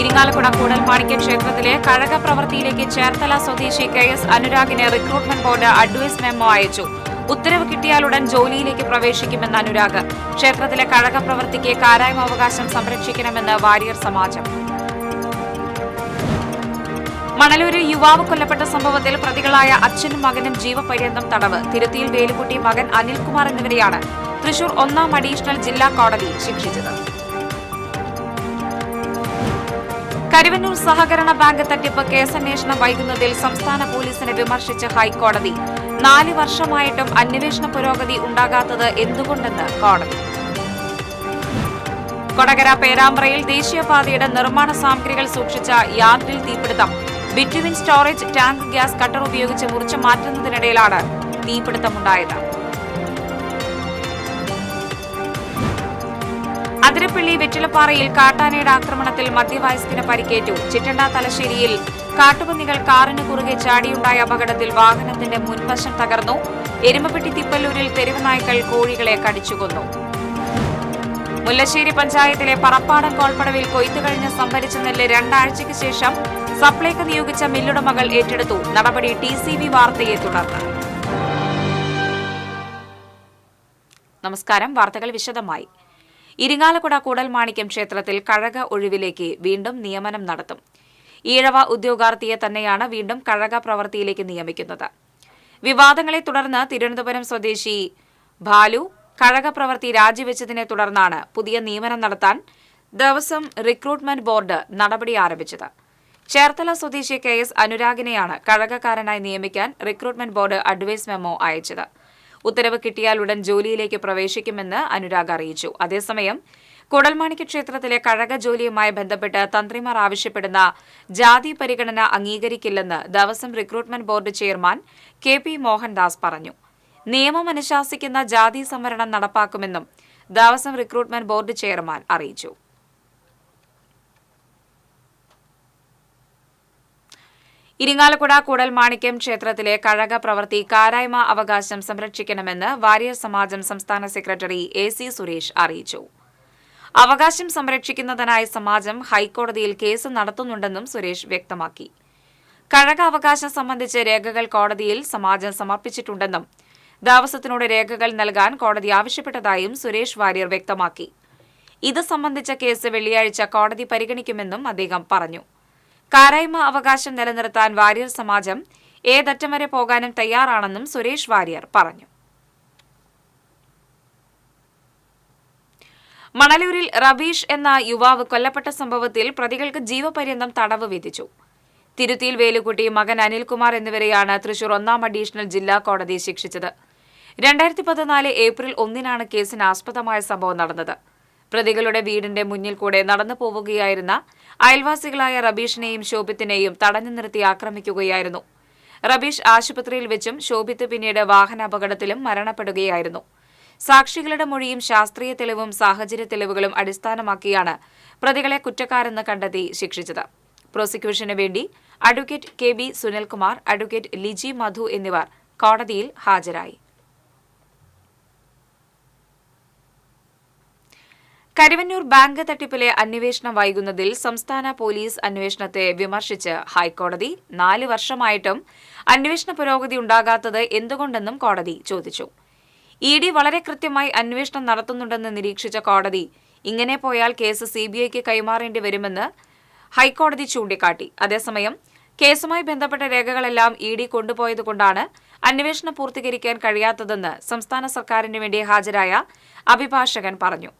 ഇരിങ്ങാലക്കുട കൂടൽമാണിക്യം ക്ഷേത്രത്തിലെ കഴക പ്രവൃത്തിയിലേക്ക് ചേർത്തല സ്വദേശി KS അനുരാഗിന് റിക്രൂട്ട്മെന്റ് ബോർഡ് അഡ്വൈസ് മെമ്മോ അയച്ചു. ഉത്തരവ് കിട്ടിയാലുടൻ ജോലിയിലേക്ക് പ്രവേശിക്കുമെന്ന് അനുരാഗ്. ക്ഷേത്രത്തിലെ കഴക പ്രവൃത്തിക്ക് കാരായ്മവകാശം സംരക്ഷിക്കണമെന്ന് വാര്യർ സമാജം. മണലൂരിൽ യുവാവ് കൊല്ലപ്പെട്ട സംഭവത്തിൽ പ്രതികളായ അച്ഛനും മകനും ജീവപര്യന്തം തടവ്. തിരുത്തിയിൽ വേലുക്കുട്ടി, മകൻ അനിൽകുമാർ എന്നിവരെയാണ് തൃശൂർ 1-ാം അഡീഷണൽ ജില്ലാ കോടതി ശിക്ഷിച്ചത്. കരുവന്നൂർ സഹകരണ ബാങ്ക് തട്ടിപ്പ് കേസന്വേഷണം വൈകുന്നതിൽ സംസ്ഥാന പോലീസിനെ വിമർശിച്ച് ഹൈക്കോടതി. 4 വർഷമായിട്ടും അന്വേഷണ പുരോഗതി ഉണ്ടാകാത്തത് എന്തുകൊണ്ടെന്ന് കോടതി. കൊടകര പേരാമ്പ്രയിൽ ദേശീയപാതയുടെ നിർമ്മാണ സാമഗ്രികൾ സൂക്ഷിച്ച യാർഡിൽ തീപിടുത്തം. ബിറ്റുവിൻ സ്റ്റോറേജ് ടാങ്ക് ഗ്യാസ് കട്ടർ ഉപയോഗിച്ച് മുറിച്ചു മാറ്റുന്നതിനിടയിലാണ് തീപിടുത്തമുണ്ടായത്. അതിരപ്പള്ളി വെറ്റിലപ്പാറയിൽ കാട്ടാനയുടെ ആക്രമണത്തിൽ മധ്യവയസ്കന് പരിക്കേറ്റു. ചിറ്റണ്ട തലശ്ശേരിയിൽ കാട്ടുപന്നികൾ കാറിന് കുറുകെ ചാടിയുണ്ടായ അപകടത്തിൽ വാഹനത്തിന്റെ മുൻവശം തകർന്നു. എരുമപ്പെട്ടി തിപ്പല്ലൂരിൽ തെരുവ് നായ്ക്കൾ കോഴികളെ കടിച്ചുകൊന്നു. മുല്ലശ്ശേരി പഞ്ചായത്തിലെ പറപ്പാടം കോൾപ്പടവിൽ കൊയ്ത്തു കഴിഞ്ഞ് സംഭരിച്ച നെല്ല് 2 ആഴ്ചയ്ക്ക് ശേഷം സപ്ലൈകോ നിയോഗിച്ച മില്ലുടമകൾ ഏറ്റെടുത്തു. നടപടി TCV വാർത്തയെ തുടർന്ന്. നമസ്കാരം. വാർത്തകൾ വിശദമായി. ഇരിങ്ങാലക്കുട കൂടൽമാണിക്യം ക്ഷേത്രത്തിൽ കഴക ഒഴിവിലേക്ക് വീണ്ടും നിയമനം നടത്തും. ഈഴവ ഉദ്യോഗാർത്ഥിയെ തന്നെയാണ് വീണ്ടും കഴക പ്രവൃത്തിയിലേക്ക് നിയമിക്കുന്നത്. വിവാദങ്ങളെ തുടർന്ന് തിരുവനന്തപുരം സ്വദേശി ബാലു കഴക പ്രവൃത്തി രാജിവെച്ചതിനെ തുടർന്നാണ് പുതിയ നിയമനം നടത്താൻ ദേവസ്വം റിക്രൂട്ട്മെന്റ് ബോർഡ് നടപടി ആരംഭിച്ചത്. ചേർത്തല സ്വദേശി KS അനുരാഗിനെയാണ് കഴകക്കാരനായി നിയമിക്കാൻ റിക്രൂട്ട്മെന്റ് ബോർഡ് അഡ്വൈസ് മെമ്മോ അയച്ചത്. ഉത്തരവ് കിട്ടിയാലുടൻ ജോലിയിലേക്ക് പ്രവേശിക്കുമെന്ന് അനുരാഗ് അറിയിച്ചു. അതേസമയം കൂടൽമാണിക്യ ക്ഷേത്രത്തിലെ കഴക ജോലിയുമായി ബന്ധപ്പെട്ട് തന്ത്രിമാർ ആവശ്യപ്പെടുന്ന ജാതി പരിഗണന അംഗീകരിക്കില്ലെന്ന് Devaswom recruitment board chairman KP Mohandas പറഞ്ഞു. നിയമം അനുശാസിക്കുന്ന ജാതി സംവരണം നടപ്പാക്കുമെന്നും ദേവസ്വം റിക്രൂട്ട്മെന്റ് ബോർഡ് ചെയർമാൻ അറിയിച്ചു. ഇരിങ്ങാലക്കുട കൂടൽമാണിക്യം ക്ഷേത്രത്തിലെ കഴക പ്രവൃത്തി കാരായ്മ അവകാശം സംരക്ഷിക്കണമെന്ന് വാര്യർ സമാജം സംസ്ഥാന സെക്രട്ടറി AC സുരേഷ് അറിയിച്ചു. അവകാശം സംരക്ഷിക്കുന്നതിനായി സമാജം ഹൈക്കോടതിയിൽ കേസ് നടത്തുന്നുണ്ടെന്നും സുരേഷ് വ്യക്തമാക്കി. കഴക അവകാശം സംബന്ധിച്ച് രേഖകൾ കോടതിയിൽ സമാജം സമർപ്പിച്ചിട്ടുണ്ടെന്നും ദേവസ്വത്തിനോട് രേഖകൾ നൽകാൻ കോടതി ആവശ്യപ്പെട്ടതായും സുരേഷ് വാര്യർ വ്യക്തമാക്കി. ഇത് സംബന്ധിച്ച കേസ് വെള്ളിയാഴ്ച കോടതി പരിഗണിക്കുമെന്നും അദ്ദേഹം പറഞ്ഞു. കാരായ്മ അവകാശം നിലനിർത്താൻ വാര്യർ സമാജം ഏതറ്റം വരെ പോകാനും തയ്യാറാണെന്നും സുരേഷ് വാര്യർ പറഞ്ഞു. മണലൂരിൽ റബീഷ് എന്ന യുവാവ് കൊല്ലപ്പെട്ട സംഭവത്തിൽ പ്രതികൾക്ക് ജീവപര്യന്തം തടവ് വിധിച്ചു. തിരുത്തിയിൽ വേലുക്കുട്ടി, മകൻ അനിൽകുമാർ എന്നിവരെയാണ് തൃശൂർ 1-ാം അഡീഷണൽ ജില്ലാ കോടതി ശിക്ഷിച്ചത്. 2014 ഏപ്രിൽ 1-നാണ് കേസിന് ആസ്പദമായ സംഭവം നടന്നത്. പ്രതികളുടെ വീടിന്റെ മുന്നിൽ കൂടെ നടന്നു പോവുകയായിരുന്ന അയൽവാസികളായ റബീഷിനെയും ശോഭിത്തിനെയും തടഞ്ഞു നിർത്തി ആക്രമിക്കുകയായിരുന്നു. റബീഷ് ആശുപത്രിയിൽ വെച്ചും ശോഭിത്ത് പിന്നീട് വാഹനാപകടത്തിലും മരണപ്പെടുകയായിരുന്നു. സാക്ഷികളുടെ മൊഴിയും ശാസ്ത്രീയ തെളിവും സാഹചര്യ തെളിവുകളും അടിസ്ഥാനമാക്കിയാണ് പ്രതികളെ കുറ്റക്കാരെന്ന് കണ്ടെത്തി ശിക്ഷിച്ചത്. പ്രോസിക്യൂഷന് വേണ്ടി advocate KB Sunilkumar, advocate Liji Madhu എന്നിവർ കോടതിയിൽ ഹാജരായി. കരുവന്നൂർ ബാങ്ക് തട്ടിപ്പിലെ അന്വേഷണം വൈകുന്നതിൽ സംസ്ഥാന പോലീസ് അന്വേഷണത്തെ വിമർശിച്ച് ഹൈക്കോടതി. 4 വർഷമായിട്ടും അന്വേഷണ പുരോഗതി ഉണ്ടാകാത്തത് എന്തുകൊണ്ടെന്നും കോടതി ചോദിച്ചു. ED വളരെ കൃത്യമായി അന്വേഷണം നടത്തുന്നുണ്ടെന്ന് നിരീക്ഷിച്ച കോടതി ഇങ്ങനെ പോയാൽ കേസ് CBIക്ക് കൈമാറേണ്ടി വരുമെന്ന് ഹൈക്കോടതി ചൂണ്ടിക്കാട്ടി. അതേസമയം കേസുമായി ബന്ധപ്പെട്ട രേഖകളെല്ലാം ED കൊണ്ടുപോയതുകൊണ്ടാണ് അന്വേഷണം പൂർത്തീകരിക്കാൻ കഴിയാത്തതെന്ന് സംസ്ഥാന സർക്കാരിന് വേണ്ടി ഹാജരായ അഭിഭാഷകൻ പറഞ്ഞു.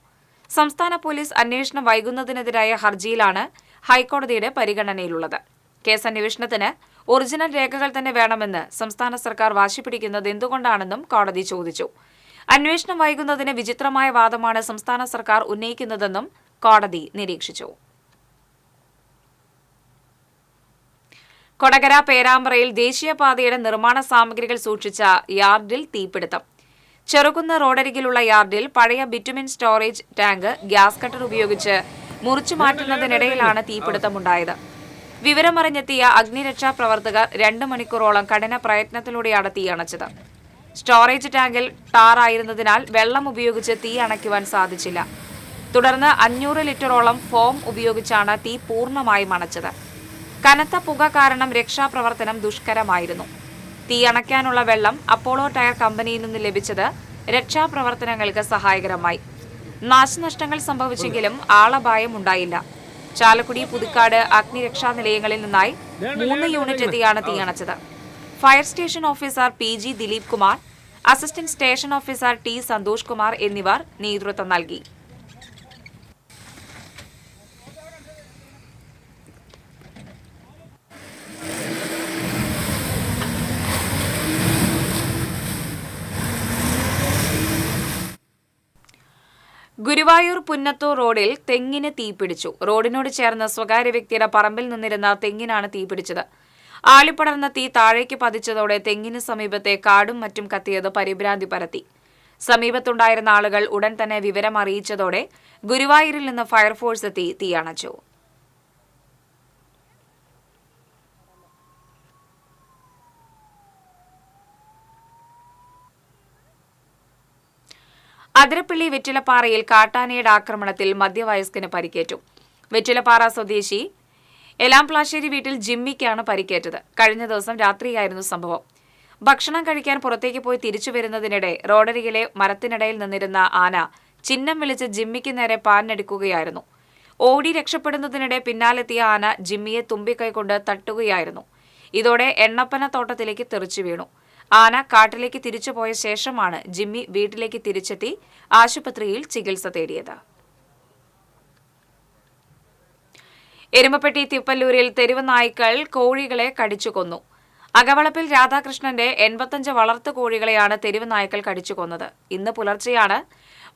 സംസ്ഥാന പോലീസ് അന്വേഷണം വൈകുന്നതിനെതിരായ ഹർജിയിലാണ് ഹൈക്കോടതിയുടെ പരിഗണനയിലുള്ളത്. കേസ് അന്വേഷണത്തിന് ഒറിജിനൽ രേഖകൾ തന്നെ വേണമെന്ന് സംസ്ഥാന സർക്കാർ വാശിപ്പിടിക്കുന്നത് എന്തുകൊണ്ടാണെന്നും കോടതി ചോദിച്ചു. അന്വേഷണം വൈകുന്നതിന് വിചിത്രമായ വാദമാണ് സംസ്ഥാന സർക്കാർ ഉന്നയിക്കുന്നതെന്നും കോടതി നിരീക്ഷിച്ചു. കൊടകര പേരാമ്പ്രയിൽ ദേശീയപാതയുടെ നിർമ്മാണ സാമഗ്രികൾ സൂക്ഷിച്ച യാർഡിൽ തീപിടുത്തം. ചെറുകുന്ന് റോഡരികിലുള്ള യാർഡിൽ പഴയ bitumen storage tank gas cutter ഉപയോഗിച്ച് മുറിച്ചു മാറ്റുന്നതിനിടയിലാണ് തീപിടുത്തമുണ്ടായത്. വിവരമറിഞ്ഞെത്തിയ അഗ്നിരക്ഷാ പ്രവർത്തകർ 2 മണിക്കൂറോളം കഠിന പ്രയത്നത്തിലൂടെയാണ് തീയണച്ചത്. സ്റ്റോറേജ് ടാങ്കിൽ ടാറായിരുന്നതിനാൽ വെള്ളം ഉപയോഗിച്ച് തീ അണയ്ക്കുവാൻ സാധിച്ചില്ല. തുടർന്ന് 500 ലിറ്ററോളം ഫോം ഉപയോഗിച്ചാണ് തീ പൂർണ്ണമായും അണച്ചത്. കനത്ത പുക കാരണം രക്ഷാപ്രവർത്തനം ദുഷ്കരമായിരുന്നു. തീ അണയ്ക്കാനുള്ള വെള്ളം അപ്പോളോ ടയർ കമ്പനിയിൽ നിന്ന് ലഭിച്ചത് രക്ഷാപ്രവർത്തനങ്ങൾക്ക് സഹായകരമായി. നാശനഷ്ടങ്ങൾ സംഭവിച്ചെങ്കിലും ആളപായം ഉണ്ടായില്ല. ചാലക്കുടി, പുതുക്കാട് അഗ്നിരക്ഷാ നിലയങ്ങളിൽ നിന്നായി 3 യൂണിറ്റ് എത്തിയാണ് തീയണച്ചത്. Fire station officer PG Dileep Kumar, assistant station officer T Santhosh Kumar എന്നിവർ നേതൃത്വം നൽകി. ഗുരുവായൂർ പുന്നത്തൂർ റോഡിൽ തെങ്ങിന് തീപിടിച്ചു. റോഡിനോട് ചേർന്ന് സ്വകാര്യ വ്യക്തിയുടെ പറമ്പിൽ നിന്നിരുന്ന തെങ്ങിനാണ് തീപിടിച്ചത്. ആളിപ്പടർന്ന തീ താഴേക്ക് പതിച്ചതോടെ തെങ്ങിന് സമീപത്തെ കാടും മറ്റും കത്തിയത് പരിഭ്രാന്തി പരത്തി. സമീപത്തുണ്ടായിരുന്ന ആളുകൾ ഉടൻ തന്നെ വിവരം അറിയിച്ചതോടെ ഗുരുവായൂരിൽ നിന്ന് ഫയർഫോഴ്സ് എത്തി തീയണച്ചു. അതിരപ്പള്ളി വെറ്റിലപ്പാറയിൽ കാട്ടാനയുടെ ആക്രമണത്തിൽ മധ്യവയസ്കന് പരിക്കേറ്റു. വെറ്റിലപ്പാറ സ്വദേശി എലാംപ്ലാശ്ശേരി വീട്ടിൽ ജിമ്മിക്കാണ് പരിക്കേറ്റത്. കഴിഞ്ഞ ദിവസം രാത്രിയായിരുന്നു സംഭവം. ഭക്ഷണം കഴിക്കാൻ പുറത്തേക്ക് പോയി തിരിച്ചു വരുന്നതിനിടെ റോഡരികിലെ മരത്തിനിടയിൽ നിന്നിരുന്ന ആന ചിഹ്നം വിളിച്ച് ജിമ്മിക്ക് നേരെ പാഞ്ഞടിക്കുകയായിരുന്നു. ഓടി രക്ഷപ്പെടുന്നതിനിടെ പിന്നാലെത്തിയ ആന ജിമ്മിയെ തുമ്പിക്കൈകൊണ്ട് തട്ടുകയായിരുന്നു. ഇതോടെ എണ്ണപ്പന തോട്ടത്തിലേക്ക് തെറിച്ചു വീണു. ആന കാട്ടിലേക്ക് തിരിച്ചുപോയ ശേഷമാണ് ജിമ്മി വീട്ടിലേക്ക് തിരിച്ചെത്തി ആശുപത്രിയിൽ ചികിത്സ തേടിയത്. എരുമപ്പെട്ടി തിപ്പല്ലൂരിൽ തെരുവ് നായ്ക്കൾ കോഴികളെ കടിച്ചുകൊന്നു. അകവളപ്പിൽ രാധാകൃഷ്ണന്റെ 85 വളർത്തു കോഴികളെയാണ് തെരുവ് നായ്ക്കൾ കടിച്ചുകൊന്നത്. ഇന്ന് പുലർച്ചെയാണ്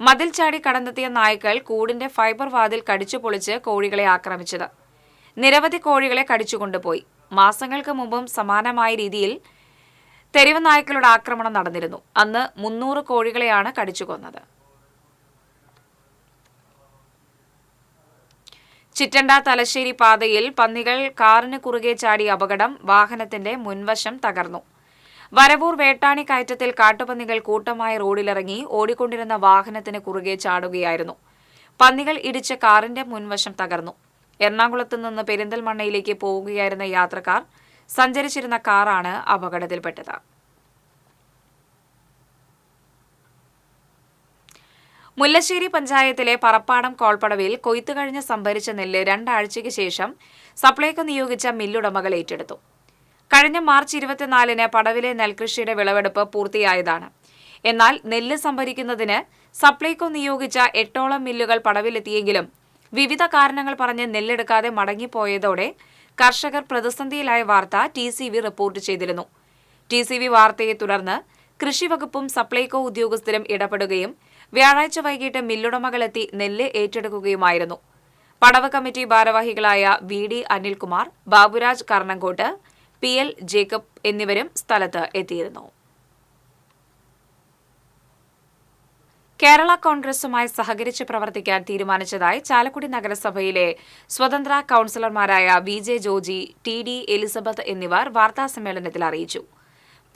മതിൽ ചാടി കടന്നെത്തിയ നായ്ക്കൾ കൂടിന്റെ ഫൈബർ വാതിൽ കടിച്ചു പൊളിച്ച് കോഴികളെ ആക്രമിച്ചത്. നിരവധി കോഴികളെ കടിച്ചുകൊണ്ടുപോയി. മാസങ്ങൾക്ക് മുമ്പും സമാനമായ രീതിയിൽ തെരുവ് നായ്ക്കളുടെ ആക്രമണം നടന്നിരുന്നു. അന്ന് 300 കോഴികളെയാണ് കടിച്ചുകൊന്നത്. ചിറ്റണ്ട തലശ്ശേരി പാതയിൽ പന്നികൾ കാറിന് കുറുകെ ചാടിയ അപകടം. വാഹനത്തിന്റെ മുൻവശം തകർന്നു. വരവൂർ വേട്ടാണി കയറ്റത്തിൽ കാട്ടുപന്നികൾ കൂട്ടമായി റോഡിലിറങ്ങി ഓടിക്കൊണ്ടിരുന്ന വാഹനത്തിന് കുറുകെ ചാടുകയായിരുന്നു. പന്നികൾ ഇടിച്ച കാറിന്റെ മുൻവശം തകർന്നു. എറണാകുളത്ത് നിന്ന് പെരിന്തൽമണ്ണയിലേക്ക് പോവുകയായിരുന്ന യാത്രക്കാർ സഞ്ചരിച്ചിരുന്ന കാറാണ് അപകടത്തിൽപ്പെട്ടത്. മുല്ലശ്ശേരി പഞ്ചായത്തിലെ പറപ്പാടം കോൾപ്പടവിൽ കൊയ്ത്തു കഴിഞ്ഞ് സംഭരിച്ച നെല്ല് 2 ആഴ്ചയ്ക്ക് ശേഷം സപ്ലൈകോ നിയോഗിച്ച മില്ലുടമകൾ ഏറ്റെടുത്തു. കഴിഞ്ഞ മാർച്ച് 24-ന് പടവിലെ നെൽകൃഷിയുടെ വിളവെടുപ്പ് പൂർത്തിയായതാണ്. എന്നാൽ നെല്ല് സംഭരിക്കുന്നതിന് സപ്ലൈകോ നിയോഗിച്ച 8ഓളം മില്ലുകൾ പടവിലെത്തിയെങ്കിലും വിവിധ കാരണങ്ങൾ പറഞ്ഞ് നെല്ലെടുക്കാതെ മടങ്ങിപ്പോയതോടെ കർഷകർ പ്രതിസന്ധിയിലായ വാർത്ത TCV റിപ്പോർട്ട് ചെയ്തിരുന്നു. TCV വാർത്തയെ തുടർന്ന് കൃഷിവകുപ്പും സപ്ലൈകോ ഉദ്യോഗസ്ഥരും ഇടപെടുകയും വ്യാഴാഴ്ച വൈകിട്ട് മില്ലുടമകളെത്തി നെല്ല് ഏറ്റെടുക്കുകയുമായിരുന്നു. പടവ് കമ്മിറ്റി ഭാരവാഹികളായ VD അനിൽകുമാർ, ബാബുരാജ് കർണങ്കോട്ട്, PL ജേക്കബ് എന്നിവരും സ്ഥലത്ത് എത്തിയിരുന്നു. കേരള കോൺഗ്രസുമായി സഹകരിച്ച് പ്രവർത്തിക്കാൻ തീരുമാനിച്ചതായി ചാലക്കുടി നഗരസഭയിലെ സ്വതന്ത്ര കൌൺസിലർമാരായ VJ ജോജി, TD എലിസബത്ത് എന്നിവർ വാർത്താസമ്മേളനത്തിൽ അറിയിച്ചു.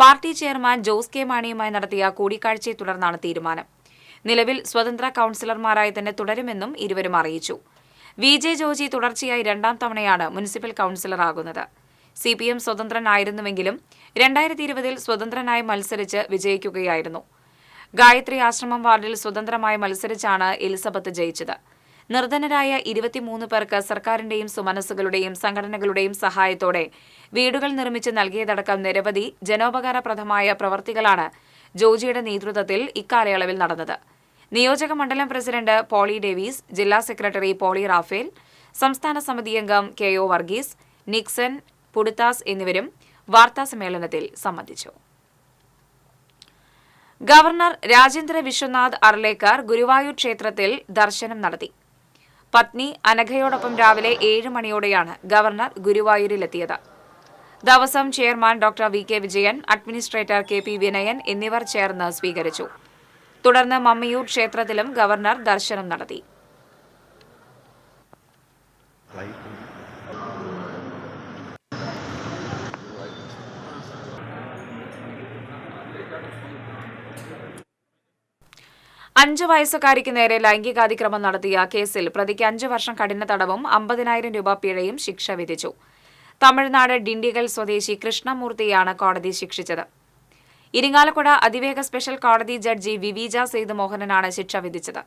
പാർട്ടി ചെയർമാൻ ജോസ് കെ മാണിയുമായി നടത്തിയ കൂടിക്കാഴ്ചയെ തുടർന്നാണ് തീരുമാനം. നിലവിൽ സ്വതന്ത്ര കൌൺസിലർമാരായി തന്നെ തുടരുമെന്നും ഇരുവരും അറിയിച്ചു. VJ ജോജി തുടർച്ചയായി 2ാം തവണയാണ് മുനിസിപ്പൽ കൌൺസിലറാകുന്നത്. CPM സ്വതന്ത്രനായിരുന്നുവെങ്കിലും 2020-ൽ സ്വതന്ത്രനായി മത്സരിച്ച് വിജയിക്കുകയായിരുന്നു. ഗായത്രി ആശ്രമം വാർഡിൽ സ്വതന്ത്രമായി മത്സരിച്ചാണ് എലിസബത്ത് ജയിച്ചത്. നിർധനരായ 23 പേർക്ക് സർക്കാരിന്റെയും സുമനസ്സുകളുടെയും സംഘടനകളുടെയും സഹായത്തോടെ വീടുകൾ നിർമ്മിച്ച് നൽകിയതടക്കം നിരവധി ജനോപകാരപ്രദമായ പ്രവർത്തികളാണ് ജോജിയുടെ നേതൃത്വത്തിൽ ഇക്കാലയളവിൽ നടന്നത്. നിയോജക മണ്ഡലം പ്രസിഡന്റ് പോളി ഡേവീസ്, ജില്ലാ സെക്രട്ടറി പോളി റാഫേൽ, സംസ്ഥാന സമിതി അംഗം KO വർഗീസ്, നിക്സൺ, പുടുത്താസ് എന്നിവരും വാർത്താസമ്മേളനത്തിൽ സംബന്ധിച്ചു. ഗവർണർ രാജേന്ദ്ര വിശ്വനാഥ് അർലേക്കർ ഗുരുവായൂർ ക്ഷേത്രത്തിൽ ദർശനം നടത്തി. പത്നി അനഘയോടൊപ്പം രാവിലെ 7 മണിയോടെയാണ് ഗവർണർ ഗുരുവായൂരിലെത്തിയത്. ദിവസം chairman doctor VK Vijayan, administrator KP Vinayan എന്നിവർ ചേർന്ന് സ്വീകരിച്ചു. തുടർന്ന് മമ്മിയൂർ ക്ഷേത്രത്തിലും ഗവർണർ ദർശനം നടത്തി. 5 വയസ്സുകാരിക്ക് നേരെ ലൈംഗികാതിക്രമം നടത്തിയ കേസിൽ പ്രതിക്ക് 5 വർഷം കഠിന തടവും 50,000 രൂപ പിഴയും ശിക്ഷ വിധിച്ചു. തമിഴ്നാട് ഡിണ്ടിഗൽ സ്വദേശി കൃഷ്ണമൂർത്തിയാണ് കോടതി ശിക്ഷിച്ചത്. ഇരിങ്ങാലക്കുട അതിവേഗ സ്പെഷ്യൽ കോടതി ജഡ്ജി വിവിജ സേതു മോഹനനാണ് ശിക്ഷ വിധിച്ചത്.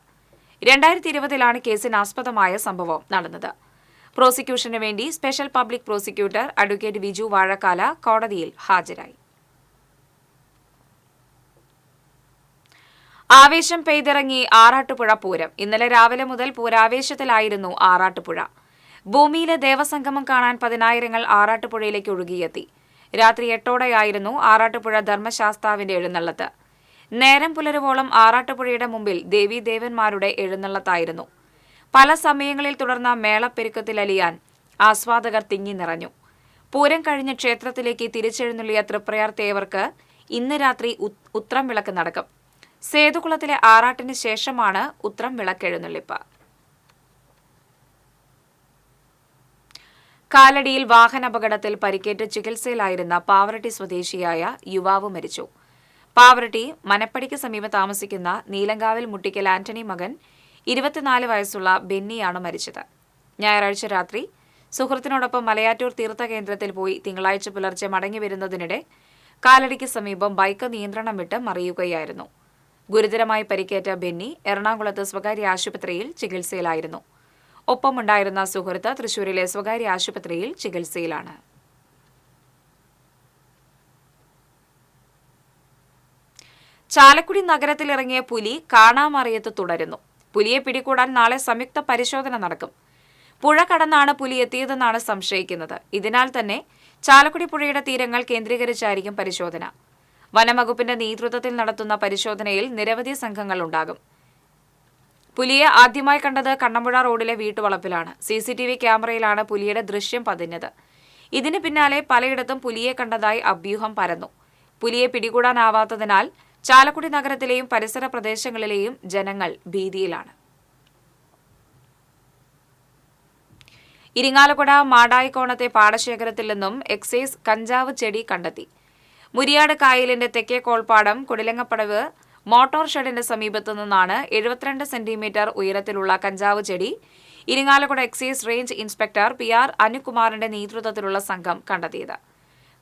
2020-ലാണ് കേസിനാസ്പദമായ സംഭവം നടന്നത്. പ്രോസിക്യൂഷന് വേണ്ടി special public prosecutor advocate Viju Vazhakkala കോടതിയിൽ ഹാജരായി. ആവേശം പെയ്തിറങ്ങി ആറാട്ടുപുഴ പൂരം. ഇന്നലെ രാവിലെ മുതൽ പൂരാവേശത്തിലായിരുന്നു ആറാട്ടുപുഴ. ഭൂമിയിലെ ദേവസംഗമം കാണാൻ 10,000 ആറാട്ടുപുഴയിലേക്ക് ഒഴുകിയെത്തി. രാത്രി 8ഓടെയായിരുന്നു ആറാട്ടുപുഴ ധർമ്മശാസ്താവിന്റെ എഴുന്നള്ളത്ത്. നേരം പുലരുവോളം ആറാട്ടുപുഴയുടെ മുമ്പിൽ ദേവീദേവന്മാരുടെ എഴുന്നള്ളത്തായിരുന്നു. പല സമയങ്ങളിൽ തുടർന്ന മേളപ്പെരുക്കത്തിലലിയാൻ ആസ്വാദകർ തിങ്ങി നിറഞ്ഞു. പൂരം കഴിഞ്ഞ് ക്ഷേത്രത്തിലേക്ക് തിരിച്ചെഴുന്നള്ളിയ തൃപ്രയാർ തേവർക്ക് ഇന്ന് രാത്രി ഉത്രം വിളക്ക് നടക്കും. സേതുകുളത്തിലെ ആറാട്ടിന് ശേഷമാണ് ഉത്രം വിളക്കെഴുന്നള്ളിപ്പ്. കാലടിയിൽ വാഹനാപകടത്തിൽ പരിക്കേറ്റ് ചികിത്സയിലായിരുന്ന പാവറട്ടി സ്വദേശിയായ യുവാവ് മരിച്ചു. പാവറട്ടി മനപ്പടിക്ക് സമീപം താമസിക്കുന്ന നീലങ്കാവിൽ മുട്ടിക്കൽ ആന്റണി മകൻ 24 വയസ്സുള്ള ബെന്നിയാണ് മരിച്ചത്. ഞായറാഴ്ച രാത്രി സുഹൃത്തിനോടൊപ്പം മലയാറ്റൂർ തീർത്ഥകേന്ദ്രത്തിൽ പോയി തിങ്കളാഴ്ച പുലർച്ചെ മടങ്ങിവരുന്നതിനിടെ കാലടിക്ക് സമീപം ബൈക്ക് നിയന്ത്രണം വിട്ട് മറിയുകയായിരുന്നു. ഗുരുതരമായി പരിക്കേറ്റ ബെന്നി എറണാകുളത്ത് സ്വകാര്യ ആശുപത്രിയിൽ ചികിത്സയിലായിരുന്നു. ഒപ്പമുണ്ടായിരുന്ന സുഹൃത്ത് തൃശൂരിലെ സ്വകാര്യ ആശുപത്രിയിൽ ചികിത്സയിലാണ്. ചാലക്കുടി നഗരത്തിലിറങ്ങിയ പുലി കാണാമറിയത്ത് തുടരുന്നു. പുലിയെ പിടികൂടാൻ നാളെ സംയുക്ത പരിശോധന നടക്കും. പുഴ കടന്നാണ് പുലി എത്തിയതെന്നാണ് സംശയിക്കുന്നത്. ഇതിനാൽ തന്നെ ചാലക്കുടി പുഴയുടെ തീരങ്ങൾ കേന്ദ്രീകരിച്ചായിരിക്കും പരിശോധന. വനംവകുപ്പിന്റെ നേതൃത്വത്തിൽ നടത്തുന്ന പരിശോധനയിൽ നിരവധി സംഘങ്ങൾ ഉണ്ടാകും. പുലിയെ ആദ്യമായി കണ്ടത് കണ്ണമ്പുഴ റോഡിലെ വീട്ടുവളപ്പിലാണ്. CCTV ക്യാമറയിലാണ് പുലിയുടെ ദൃശ്യം പതിഞ്ഞത്. ഇതിന് പിന്നാലെ പലയിടത്തും പുലിയെ കണ്ടതായി അഭ്യൂഹം പരന്നു. പുലിയെ പിടികൂടാനാവാത്തതിനാൽ ചാലക്കുടി നഗരത്തിലെയും പരിസര പ്രദേശങ്ങളിലെയും ജനങ്ങൾ ഭീതിയിലാണ്. ഇരിങ്ങാലക്കുട മാടായിക്കോണത്തെ പാടശേഖരത്തിൽ നിന്നും എക്സൈസ് കഞ്ചാവ് ചെടി കണ്ടെത്തി. മുരിയാട് കായലിന്റെ തെക്കേ കോൾപ്പാടം കുടിലങ്ങപ്പടവ് മോട്ടോർ ഷെഡിന്റെ സമീപത്തു നിന്നാണ് 72 സെന്റിമീറ്റർ ഉയരത്തിലുള്ള കഞ്ചാവ് ചെടി Irinjalakuda excise range inspector PR അനുകുമാറിന്റെ നേതൃത്വത്തിലുള്ള സംഘം കണ്ടെത്തിയത്.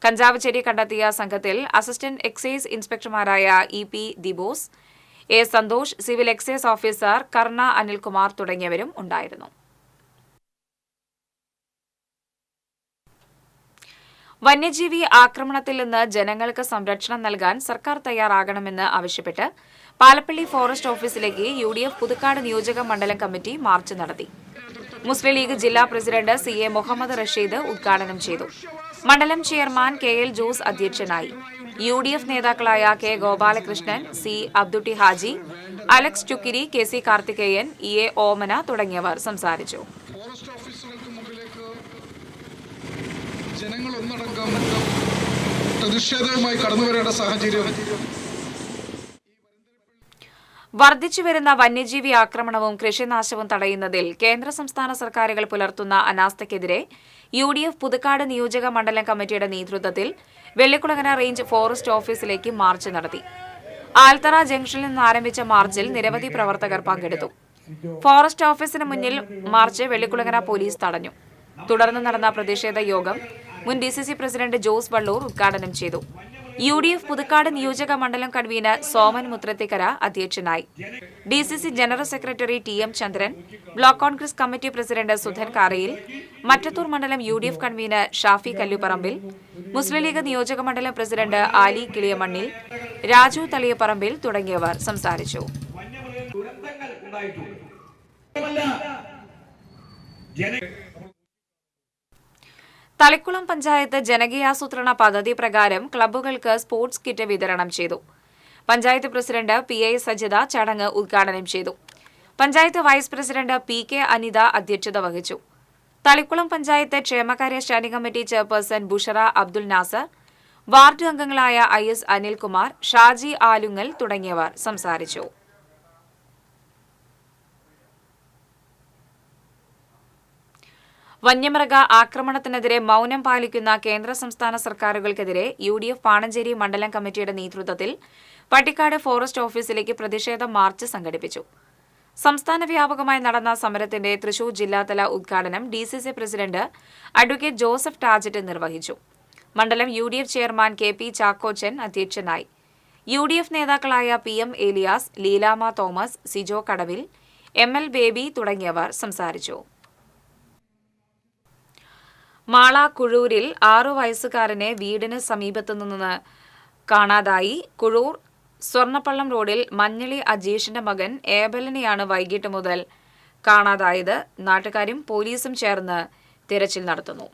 കഞ്ചാവ് ചെടി കണ്ടെത്തിയ സംഘത്തിൽ അസിസ്റ്റന്റ് എക്സൈസ് ഇൻസ്പെക്ടർമാരായ EP Dibose, A Santhosh, civil excise officer Karna Anilkumar തുടങ്ങിയവരും ഉണ്ടായിരുന്നു. വന്യജീവി ആക്രമണത്തിൽ നിന്ന് ജനങ്ങൾക്ക് സംരക്ഷണം നൽകാൻ സർക്കാർ തയ്യാറാകണമെന്ന് ആവശ്യപ്പെട്ട് പാലപ്പള്ളി ഫോറസ്റ്റ് ഓഫീസിലേക്ക് UDF പുതുക്കാട് നിയോജക മണ്ഡലം കമ്മിറ്റി മാർച്ച് നടത്തി. മുസ്ലിം ലീഗ് ജില്ലാ പ്രസിഡന്റ് CA മുഹമ്മദ് റഷീദ് ഉദ്ഘാടനം ചെയ്തു. മണ്ഡലം ചെയർമാൻ KL ജോസ് അധ്യക്ഷനായി. UDF നേതാക്കളായ K Gopalakrishnan, C Abdutty Haji, Alex Chukkiri, KC Karthikeyan, EA ഓമന തുടങ്ങിയവർ സംസാരിച്ചു. ജനങ്ങൾ ഒന്നടങ്കം പ്രതിഷേധവുമായി കടന്നുവരേണ്ട സാഹചര്യം. വർദ്ധിച്ചുവരുന്ന വന്യജീവി ആക്രമണവും കൃഷിനാശവും തടയുന്നതിൽ കേന്ദ്ര സംസ്ഥാന സർക്കാരുകൾ പുലർത്തുന്ന അനാസ്ഥയ്ക്കെതിരെ UDF പുതുക്കാട് നിയോജക മണ്ഡലം കമ്മിറ്റിയുടെ നേതൃത്വത്തിൽ വെള്ളിക്കുളങ്ങര റേഞ്ച് ഫോറസ്റ്റ് ഓഫീസിലേക്ക് മാർച്ച് നടത്തി. ആൽത്തറ ജംഗ്ഷനിൽ നിന്ന് ആരംഭിച്ച മാർച്ചിൽ നിരവധി പ്രവർത്തകർ പങ്കെടുത്തു. ഫോറസ്റ്റ് ഓഫീസിന് മുന്നിൽ മാർച്ച് വെള്ളിക്കുളങ്ങര പോലീസ് തടഞ്ഞു. തുടർന്ന് നടന്ന പ്രതിഷേധ യോഗം മുൻ DCC പ്രസിഡന്റ് ജോസ് വള്ളൂർ ഉദ്ഘാടനം ചെയ്തു. UDF പുതുക്കാട് നിയോജക മണ്ഡലം കൺവീനർ സോമൻ മുത്രത്തിക്കര അധ്യക്ഷനായി. DCC general secretary TM Chandran, block Congress committee president Sudhan Karayil, Mattathur മണ്ഡലം UDF കൺവീനർ ഷാഫി കല്ലുപറമ്പിൽ, മുസ്ലിം ലീഗ് നിയോജക മണ്ഡലം പ്രസിഡന്റ് ആലി കിളിയമണ്ണിൽ, രാജു തളിയപ്പറമ്പിൽ തുടങ്ങിയവർ സംസാരിച്ചു. തളിക്കുളം പഞ്ചായത്ത് ജനകീയാസൂത്രണ പദ്ധതി പ്രകാരം ക്ലബ്ബുകൾക്ക് സ്പോർട്സ് കിറ്റ് വിതരണം ചെയ്തു. പഞ്ചായത്ത് പ്രസിഡന്റ് PI സജിത ചടങ്ങ് ഉദ്ഘാടനം ചെയ്തു. Panchayat vice president PK Anitha അധ്യക്ഷത വഹിച്ചു. തളിക്കുളം പഞ്ചായത്ത് ക്ഷേമകാര്യ standing committee chairperson Bushara Abdul Nasar, ward അംഗങ്ങളായ IS അനിൽകുമാർ, ഷാജി ആലുങ്ങൽ തുടങ്ങിയവർ സംസാരിച്ചു. വന്യമൃഗ ആക്രമണത്തിനെതിരെ മൌനം പാലിക്കുന്ന കേന്ദ്ര സംസ്ഥാന സർക്കാരുകൾക്കെതിരെ UDF പാണഞ്ചേരി മണ്ഡലം കമ്മിറ്റിയുടെ നേതൃത്വത്തിൽ പട്ടിക്കാട് ഫോറസ്റ്റ് ഓഫീസിലേക്ക് പ്രതിഷേധ മാർച്ച് സംഘടിപ്പിച്ചു. സംസ്ഥാന വ്യാപകമായി നടന്ന സമരത്തിന്റെ തൃശൂർ ജില്ലാതല ഉദ്ഘാടനം DCC പ്രസിഡന്റ് അഡ്വക്കേറ്റ് ജോസഫ് ടാജറ്റ് നിർവഹിച്ചു. മണ്ഡലം UDF ചെയർമാൻ KP ചാക്കോച്ചൻ അധ്യക്ഷനായി. UDF നേതാക്കളായ PM ഏലിയാസ്, ലീലാമ തോമസ്, സിജോ കടവിൽ, ML ബേബി തുടങ്ങിയവർ സംസാരിച്ചു. മാള കുഴൂരിൽ 6 വയസ്സുകാരനെ വീടിന് സമീപത്തുനിന്ന് കാണാതായി. കുഴൂർ സ്വർണ്ണപ്പള്ളം റോഡിൽ മഞ്ഞളി അജീഷിന്റെ മകൻ ഏബലിനെയാണ് വൈകിട്ട് മുതൽ കാണാതായത്. നാട്ടുകാരും പോലീസും ചേർന്ന് തിരച്ചിൽ നടത്തുന്നു.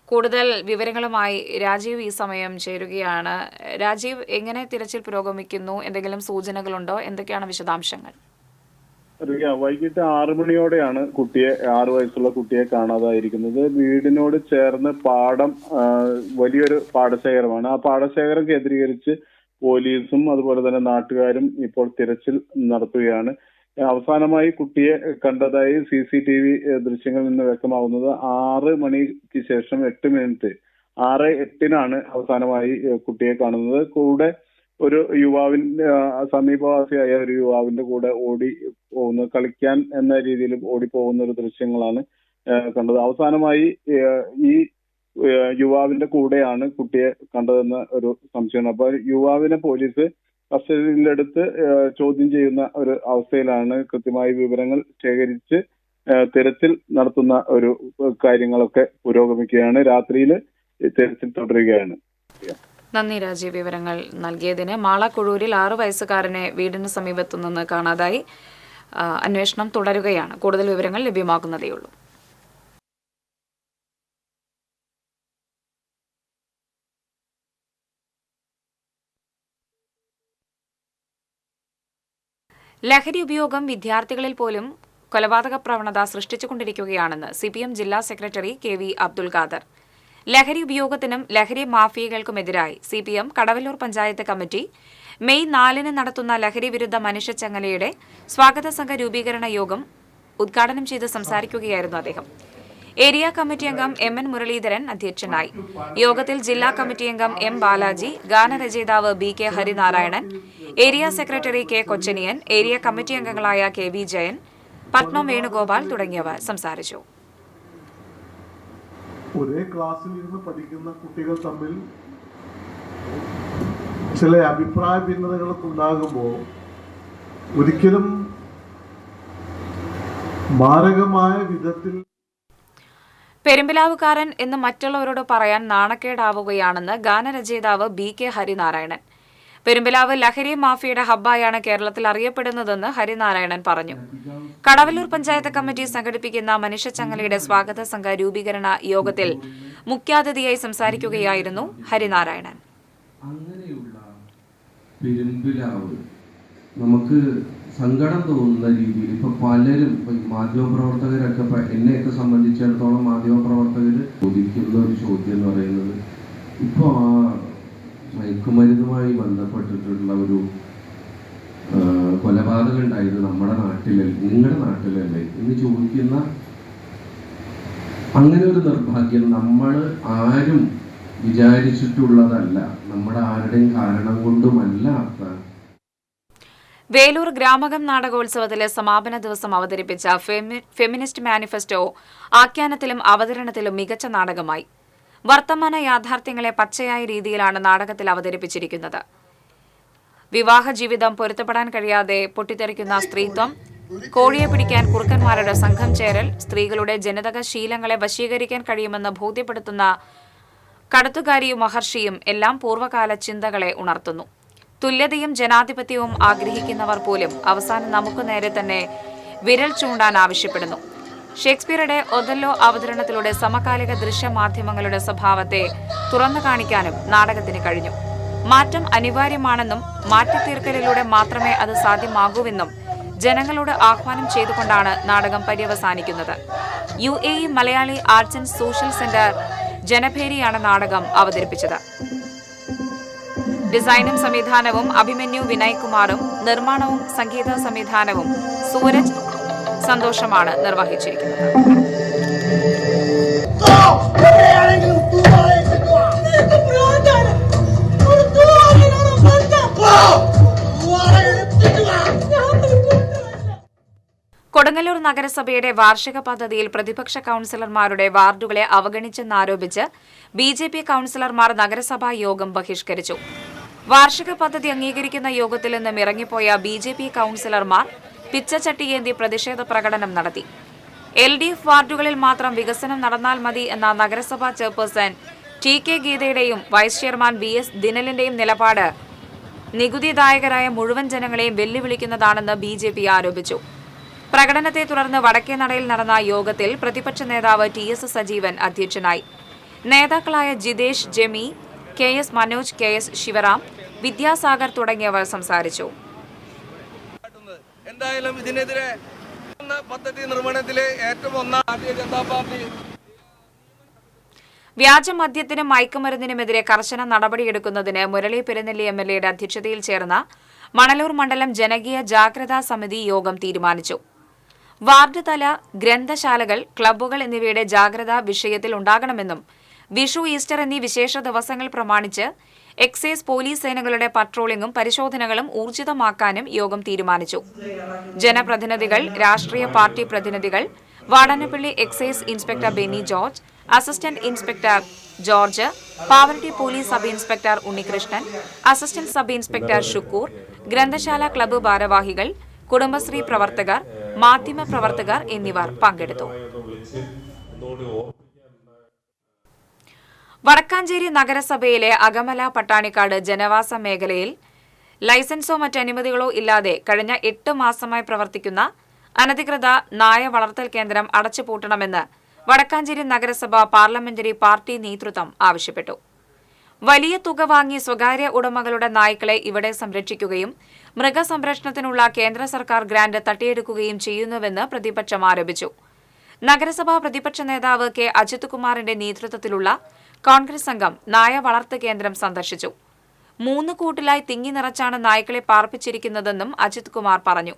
കൂടുതൽ വിവരങ്ങളുമായി രാജീവ് ഈ സമയം ചേരുകയാണ്. രാജീവ്, എങ്ങനെ തിരച്ചിൽ പുരോഗമിക്കുന്നു? എന്തെങ്കിലും സൂചനകളുണ്ടോ? എന്തൊക്കെയാണ് വിശദാംശങ്ങൾ? വൈകിട്ട് 6 മണിയോടെയാണ് 6 വയസ്സുള്ള കുട്ടിയെ കാണാതായിരിക്കുന്നത്. വീടിനോട് ചേർന്ന് വലിയൊരു പാടശേഖരമാണ്. ആ പാടശേഖരം കേന്ദ്രീകരിച്ച് പോലീസും അതുപോലെ തന്നെ നാട്ടുകാരും ഇപ്പോൾ തിരച്ചിൽ നടത്തുകയാണ്. അവസാനമായി കുട്ടിയെ കണ്ടതായി CCTV ദൃശ്യങ്ങളിൽ നിന്ന് വ്യക്തമാവുന്നത് 6 മണിക്ക് ശേഷം 8 മിനിറ്റ് 6:08 അവസാനമായി കുട്ടിയെ കാണുന്നത്. കൂടെ ഒരു യുവാവിന്റെ സമീപവാസിയായ ഒരു യുവാവിന്റെ കൂടെ ഓടി പോകുന്ന കളിക്കാൻ എന്ന രീതിയിൽ ഓടിപ്പോകുന്ന ഒരു ദൃശ്യങ്ങളാണ് കണ്ടത്. അവസാനമായി ഈ യുവാവിന്റെ കൂടെയാണ് കുട്ടിയെ കണ്ടതെന്ന ഒരു സംശയമാണ്. അപ്പൊ യുവാവിനെ പോലീസ് കസ്റ്റഡിയിലെടുത്ത് ചോദ്യം ചെയ്യുന്ന ഒരു അവസ്ഥയിലാണ്. കൃത്യമായ വിവരങ്ങൾ ശേഖരിച്ച് തിരച്ചിൽ നടത്തുന്ന ഒരു കാര്യങ്ങളൊക്കെ പുരോഗമിക്കുകയാണ്. രാത്രിയിൽ തിരച്ചിൽ തുടരുകയാണ്. നന്ദി രാജീവ്, വിവരങ്ങൾ നൽകിയതിന്. മാള കുഴൂരിൽ 6 വയസ്സുകാരനെ വീടിന് സമീപത്തുനിന്ന് കാണാതായി. അന്വേഷണം തുടരുകയാണ്. കൂടുതൽ വിവരങ്ങൾ ലഭ്യമാകുന്നതേയുള്ളൂ. ലഹരി ഉപയോഗം വിദ്യാർത്ഥികളിൽ പോലും കൊലപാതക പ്രവണത സൃഷ്ടിച്ചുകൊണ്ടിരിക്കുകയാണെന്ന് CPM ജില്ലാ സെക്രട്ടറി KV അബ്ദുൽ ഖാദർ. ലഹരി ഉപയോഗത്തിനും ലഹരി മാഫിയകൾക്കുമെതിരായി CPM Kadavallur panchayat committee May 4 നടത്തുന്ന ലഹരി വിരുദ്ധ മനുഷ്യച്ചങ്ങലയുടെ സ്വാഗത സംഘ രൂപീകരണ യോഗം ഉദ്ഘാടനം ചെയ്ത് സംസാരിക്കുകയായിരുന്നു അദ്ദേഹം. ഏരിയ കമ്മിറ്റി അംഗം MN മുരളീധരൻ അധ്യക്ഷനായി. യോഗത്തിൽ ജില്ലാ കമ്മിറ്റി അംഗം M ബാലാജി, ഗാനരചയിതാവ് BK Harinarayanan, area secretary K Kochaniyan, area committee അംഗങ്ങളായ KV ജയൻ, പത്മം വേണുഗോപാൽ തുടങ്ങിയവർ സംസാരിച്ചു. ഒരേ ക്ലാസ്സിൽ ഇരുന്ന് പഠിക്കുന്ന കുട്ടികൾ തമ്മിൽ ചില അഭിപ്രായ ഭിന്നതകളൊക്കെ ഉണ്ടാകുമ്പോൾ ഒരിക്കലും മാരകമായ വിധത്തിൽ പെരുമ്പിലാവുകാരൻ എന്ന് മറ്റുള്ളവരോട് പറയാൻ നാണക്കേടാവുകയാണെന്ന് ഗാനരചയിതാവ് BK ഹരിനാരായണൻ. പെരുമ്പിലാവ് ലഹരി മാഫിയയുടെ ഹബ്ബായാണ് കേരളത്തിൽ അറിയപ്പെടുന്നതെന്ന് ഹരിനാരായണൻ പറഞ്ഞു. കടവല്ലൂർ പഞ്ചായത്ത് കമ്മിറ്റി സംഘടിപ്പിക്കുന്ന മനുഷ്യച്ചങ്ങലയുടെ സ്വാഗത സംഘ രൂപീകരണ യോഗത്തിൽ മുഖ്യാതിഥിയായി സംസാരിക്കുകയായിരുന്നു ഹരിനാരായണൻ. അങ്ങനെയുള്ള പെരുമ്പിലാവ് നമുക്ക് സങ്കടം തോന്നുന്ന രീതിയിൽ ഇപ്പൊ പലരും മാധ്യമപ്രവർത്തകരൊക്കെ എന്നെയൊക്കെ സംബന്ധിച്ചിടത്തോളം മാധ്യമപ്രവർത്തകർ ചോദിക്കുന്ന ഒരു ചോദ്യം എന്ന് പറയുന്നത് ഇപ്പൊ ആ മയക്കുമരുന്നുമായി ബന്ധപ്പെട്ടിട്ടുള്ള ഒരു കൊലപാതകം ഉണ്ടായത് നമ്മുടെ നാട്ടിലല്ലേ, നിങ്ങളുടെ നാട്ടിലല്ലേ എന്ന് ചോദിക്കുന്ന അങ്ങനെ ഒരു നിർഭാഗ്യം നമ്മൾ ആരും വിചാരിച്ചിട്ടുള്ളതല്ല, നമ്മുടെ ആരുടെയും കാരണം കൊണ്ടുമല്ല. വേലൂർ ഗ്രാമകം നാടകോത്സവത്തിലെ സമാപന ദിവസം അവതരിപ്പിച്ച ഫെമിനിസ്റ്റ് മാനിഫെസ്റ്റോ ആഖ്യാനത്തിലും അവതരണത്തിലും മികച്ച നാടകമായി. വർത്തമാന യാഥാർത്ഥ്യങ്ങളെ പച്ചയായ രീതിയിലാണ് നാടകത്തിൽ അവതരിപ്പിച്ചിരിക്കുന്നത്. വിവാഹ ജീവിതം പൊരുത്തപ്പെടാൻ കഴിയാതെ പൊട്ടിത്തെറിക്കുന്ന സ്ത്രീത്വം, കോഴിയെ പിടിക്കാൻ കുറുക്കന്മാരുടെ സംഘം ചേരൽ, സ്ത്രീകളുടെ ജനിതക ശീലങ്ങളെ വശീകരിക്കാൻ കഴിയുമെന്ന് ബോധ്യപ്പെടുത്തുന്ന കടത്തുകാരിയും മഹർഷിയും എല്ലാം പൂർവ്വകാല ചിന്തകളെ ഉണർത്തുന്നു. തുല്യതയും ജനാധിപത്യവും ആഗ്രഹിക്കുന്നവർ പോലും അവസാനം നമുക്ക് നേരെ തന്നെ വിരൽ ചൂണ്ടാൻ ആവശ്യപ്പെടുന്നു. ഷേക്സ്പിയറുടെ ഒഥല്ലോ അവതരണത്തിലൂടെ സമകാലിക ദൃശ്യമാധ്യമങ്ങളുടെ സ്വഭാവത്തെ തുറന്നു കാണിക്കാനും നാടകത്തിന് കഴിഞ്ഞു. മാറ്റം അനിവാര്യമാണെന്നും മാറ്റിത്തീർക്കലിലൂടെ മാത്രമേ അത് സാധ്യമാകൂവെന്നും ജനങ്ങളോട് ആഹ്വാനം ചെയ്തുകൊണ്ടാണ് നാടകം പര്യവസാനിക്കുന്നത്. UAE Malayali arts and social centre ജനഭേരിയാണ് നാടകം അവതരിപ്പിച്ചത്. ഡിസൈനും സംവിധാനവും അഭിമന്യു വിനയ് കുമാറും, നിർമ്മാണവും സംഗീത സംവിധാനവും സൂരജ് സന്തോഷമാണ് നിർവഹിച്ചിരിക്കുന്നത്. കൊടുങ്ങല്ലൂർ നഗരസഭയുടെ വാർഷിക പദ്ധതിയിൽ പ്രതിപക്ഷ കൌൺസിലർമാരുടെ വാർഡുകളെ അവഗണിച്ചെന്നാരോപിച്ച് ബിജെപി കൌൺസിലർമാർ നഗരസഭാ യോഗം ബഹിഷ്കരിച്ചു. വാർഷിക പദ്ധതി അംഗീകരിക്കുന്ന യോഗത്തിൽ നിന്നും ഇറങ്ങിപ്പോയ ബിജെപി കൌൺസിലർമാർ പിച്ചച്ചട്ടിയേന്തി പ്രതിഷേധ പ്രകടനം നടത്തി. LDF വാർഡുകളിൽ മാത്രം വികസനം നടന്നാൽ മതി എന്ന നഗരസഭാ ചെയർപേഴ്സൺ TK ഗീതയുടെയും വൈസ് ചെയർമാൻ BS ദിനലിന്റെയും നിലപാട് നികുതിദായകരായ മുഴുവൻ ജനങ്ങളെയും വെല്ലുവിളിക്കുന്നതാണെന്ന് BJP ആരോപിച്ചു. പ്രകടനത്തെ തുടർന്ന് വടക്കേനടയിൽ നടന്ന യോഗത്തിൽ പ്രതിപക്ഷ നേതാവ് TS സജീവൻ അധ്യക്ഷനായി. നേതാക്കളായ ജിതേഷ് ജെമി, KS മനോജ്, KS ശിവറാം, വിദ്യാസാഗർ തുടങ്ങിയവർ സംസാരിച്ചു. എന്തായാലും ഇതിനെതിരെ പദ്ധതി നിർമ്മാണത്തിലെ ഏറ്റവും ഒന്നാം ഭാരതീയ ജനതാ പാർട്ടി വ്യാജമദ്യത്തിനും മയക്കുമരുന്നിനുമെതിരെ കർശന നടപടിയെടുക്കുന്നതിന് മുരളി പെരുന്നെല്ലി MLAയുടെ അധ്യക്ഷതയിൽ ചേർന്ന മണലൂർ മണ്ഡലം ജനകീയ ജാഗ്രതാ സമിതി യോഗം തീരുമാനിച്ചു. വാർഡ് തല ഗ്രന്ഥശാലകൾ, ക്ലബ്ബുകൾ എന്നിവയുടെ ജാഗ്രത വിഷയത്തിൽ ഉണ്ടാകണമെന്നും വിഷു, ഈസ്റ്റർ എന്നീ വിശേഷ ദിവസങ്ങൾ പ്രമാണിച്ച് എക്സൈസ്, പോലീസ് സേനകളുടെ പട്രോളിംഗും പരിശോധനകളും ഊർജിതമാക്കാനും യോഗം തീരുമാനിച്ചു. ജനപ്രതിനിധികൾ, രാഷ്ട്രീയ പാർട്ടി പ്രതിനിധികൾ, Vadanappally excise inspector Benny George, assistant inspector George, Pavaratty police sub inspector Unnikrishnan, assistant sub inspector Shukoor, ഗ്രന്ഥശാല ക്ലബ്ബ് ഭാരവാഹികൾ, കുടുംബശ്രീ പ്രവർത്തകർ, മാധ്യമ പ്രവർത്തകർ എന്നിവർ പങ്കെടുത്തു. വടക്കാഞ്ചേരി നഗരസഭയിലെ അകമല പട്ടാണിക്കാട് ജനവാസ മേഖലയിൽ ലൈസൻസോ മറ്റനുമതികളോ ഇല്ലാതെ കഴിഞ്ഞ 8 മാസമായി പ്രവർത്തിക്കുന്ന അനധികൃത നായ വളർത്തൽ കേന്ദ്രം അടച്ചുപൂട്ടണമെന്ന് വടക്കാഞ്ചേരി നഗരസഭ പാർലമെന്ററി പാർട്ടി നേതൃത്വം ആവശ്യപ്പെട്ടു. വലിയ തുക വാങ്ങി സ്വകാര്യ ഉടമകളുടെ നായ്ക്കളെ ഇവിടെ സംരക്ഷിക്കുകയും മൃഗസംരക്ഷണത്തിനുള്ള കേന്ദ്ര സർക്കാർ ഗ്രാന്റ് തട്ടിയെടുക്കുകയും ചെയ്യുന്നുവെന്ന് പ്രതിപക്ഷം ആരോപിച്ചു. നഗരസഭാ പ്രതിപക്ഷ നേതാവ് K അജിത് കുമാറിന്റെ നേതൃത്വത്തിലുള്ള കോൺഗ്രസ് സംഘം നായ വളർത്ത് കേന്ദ്രം സന്ദർശിച്ചു. 3 കൂട്ടിലായി തിങ്ങി നിറച്ചാണ് നായ്ക്കളെ പാർപ്പിച്ചിരിക്കുന്നതെന്നും അജിത് കുമാർ പറഞ്ഞു.